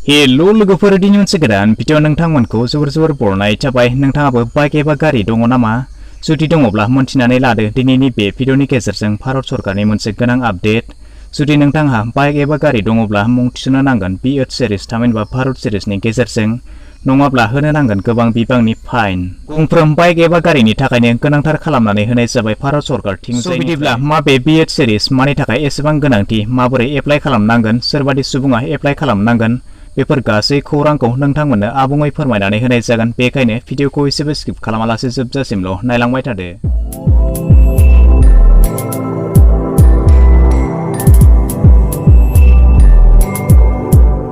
Hello लोगोफोर दिनै मोनसे गोदान भिडिअ नोंथांमोनखौ जोबोर बरनाय थाबाय। नोंथाङाबो बाइक एबा गारि दङ नामा? जुदि दङब्ला मोनथिनानै लादो दिनैनि बे भिडिअनि गेजेरजों भारत सरकारनि मोनसे गोनां आपडेट। जुदि नोंथांहा बाइक एबा गारि दङब्ला मुं थिसननो नांगोन B8 सिरिज थामहिनबा भारत सिरिजनि गेजेरजों, नङाब्ला होनो नांगोन गोबां बिबांनि फाइन। गंफ्रोम बाइक एबा गारिनि थाखायनो गोनांथार खालामनानै होनाय जाबाय भारत सरकारथिंजाय। बिदिब्ला माबे B8 सिरिज मानि थाखाय एसेबां गोनांथि, माबोरै एप्लाइ खालामनांगोन, सोरबादि सुबुङा एप्लाइ खालामनांगोन, बेफोर गासै खौरांखौ नोंथांमोननो आबुङै फोरमायनानै होनाय जागोन। बेखायनो भिडिअखौ एसेबो स्किप खालामालासे जोबजासिमल' नायलांबाय थादो।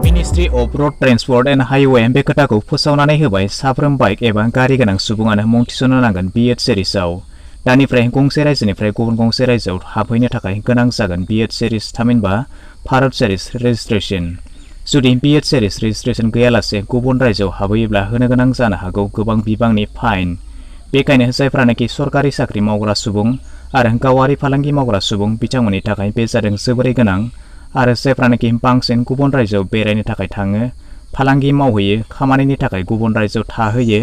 Ministry of road transport and highway बे खोथाखौ फोसावनानै होबाय साफ्रोम बाइक एबा गारि गोनां सुबुङानो मुं थिसननो नांगोन B8 सिरिजआव। दानिफ्राय गंसे रायजोनिफ्राय गुबुन गंसे रायजोआव हाबहैनो थाखाय गोनां जागोन B8 सिरिज थामहिनबा भारत सिरिज रेजिस्ट्रेसन। जुदि B8 सिरिज रेजिस्ट्रेसन गैयालासे गुबुन रायजोआव हाबहैयोब्ला होनो गोनां जानो हागौ गोबां बिबांनि फाइन। बेखायनो जायफ्रानोखि सरकारि साख्रि मावग्रा सुबुं आरो गावारि फालांगि मावग्रा सुबुं बिथांमोननि थाखाय बे जादों जोबोरै गोनां। आरो जायफ्रानोखि बांसिन गुबुन रायजोआव बेरायनो थाखाय थाङो, फालांगि मावहैयो, खामानिनि थाखाय गुबुन रायजोआव थाहैयो,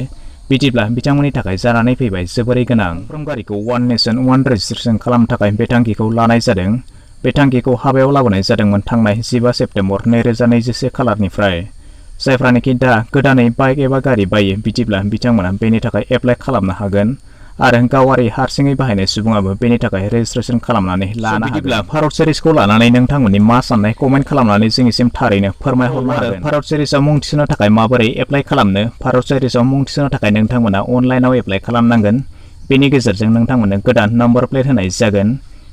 बिदिब्ला बिथांमोननि थाखाय जानानै फैबाय जोबोरै गोनां। गंफ्रोम गारिखौ वान नेसन वान रेजिस्ट्रेसन खालामनो थाखाय बे थांखिखौ लानाय जादों। बे थांखिखौ हाबायाव लाबोनाय जादोंमोन थांनाय 15 सेप्तेम्बर 2021 खालारनिफ्राय। जायफ्रानोखि दा गोदानै बाइक एबा गारि बायो, बिदिब्ला बिथांमोना बेनि थाखाय एप्लाइ खालामनो हागोन आरो गावारि हारसिङै बाहायनाय सुबुङाबो बेनि थाखाय रेजिस्ट्रेसन खालामनानै लानो हागोन। बिदिब्ला भारत सिरिजखौ लानानै नोंथांमोननि मा साननाय कमेन्ट खालामनानै जोंनिसिम थारैनो फोरमायहरनो हागोन। भारत सिरिजआव मुं थिसननो थाखाय माबोरै एप्लाइ खालामनो? भारत सिरिजआव मुं थिसननो थाखाय नोंथांमोना अनलाइनाव एप्लाइ खालामनांगोन। बेनि गेजेरजों नोंथांमोननो गोदान नम्बर प्लेट होनाय जागोन।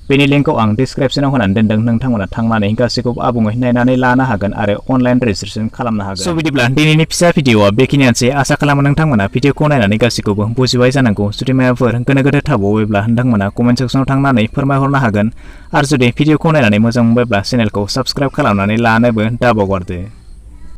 बेनि लिंकखौ आं डिसक्रिप्शनाव होनानै दोनदों। नोंथांमोना थांनानै गासैखौबो आबुङै नायनानै लानो हागोन आरो अनलाइन रेजिस्ट्रेसन खालामनो हागोन। स' बिदिब्ला दिनैनि फिसा भिडिअआ बेखिनियानोसै। आसा खालामो नोंथांमोना भिडिअखौ नायनानै गासैखौबो बुजिबाय जानांगौ। जुदि माबाफोर गोनो गोथो थाबावोब्ला नोंथांमोना कमेन्ट सेक्सनाव थांनानै फोरमायहरनो हागोन। आरो जुदि भिडिअखौ नायनानै मोजां मोनबायब्ला चेनेलखौ साबस्क्राइब खालामनानै लानोबो दाबावगारदो।